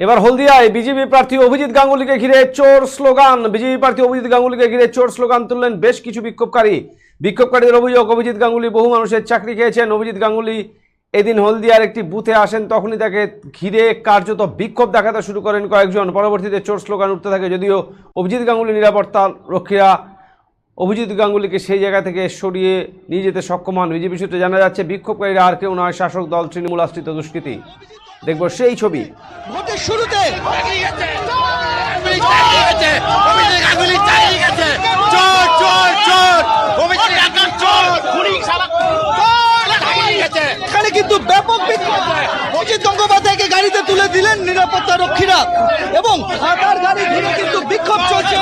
এবার হলদিয়ায় বিজেপি প্রার্থী অভিজিৎ গাঙ্গুলিকে ঘিরে চোর স্লোগান। বিজেপি প্রার্থী অভিজিৎ গাঙ্গুলিকে ঘিরে চোর স্লোগান তুললেন বেশ কিছু বিক্ষোভকারীদের অভিযোগ, অভিজিৎ গাঙ্গুলি বহু মানুষের চাকরি খেয়েছেন। অভিজিৎ গাঙ্গুলি এদিন হলদিয়ার একটি বুথে আসেন, তখনই তাকে ঘিরে কার্যত বিক্ষোভ দেখাতে শুরু করেন কয়েকজন। পরবর্তীতে চোর স্লোগান উঠতে থাকে, যদিও অভিজিৎ গাঙ্গুলি নিরাপত্তা রক্ষীরা অভিজিৎ গাঙ্গুলিকে সেই জায়গা থেকে সরিয়ে নিয়ে যেতে সক্ষম হন। বিজেপি সূত্রে জানা যাচ্ছে বিক্ষোভকারীরা আর কেউ নয়, শাসক দল তৃণমূল আশ্রিত দুষ্কৃতী। দেখব সেই ছবি। ভোটের শুরুতে এখানে কিন্তু ব্যাপক বিক্ষোভ। অজিত গঙ্গোপাধ্যায়কে গাড়িতে তুলে দিলেন নিরাপত্তা রক্ষীরা এবং তার গাড়ি ঘিরে কিন্তু বিক্ষোভ চলছে।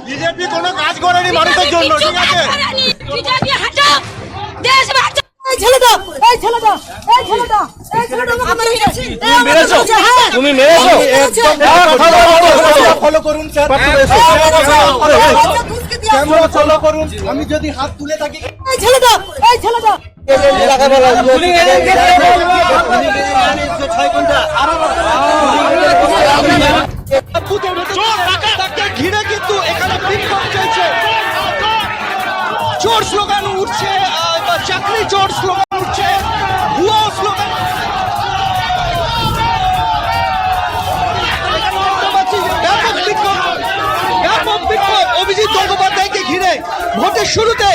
বিজেপি কোনো কাজ করেনি মানুষের জন্য, ঠিক আছে? বিজেপি হাঁটাও, দেশ বাঁচাও। এই ছেলেটা তুমি মেরেছো? ফলো করুন স্যার, ফলো করুন। আমি যদি হাত তুলে থাকি এই ছেলেটা ঘিরে কিন্তু এখানে বিক্ষোভ চলছে। চোর স্লোগান উঠছে, চাকরি চোর স্লোগান উঠছে, ভুয়ো স্লোগান। ব্যাপক বিক্ষোভ অভিজিৎ গঙ্গোপাধ্যায়কে ঘিরে ভোটের শুরুতে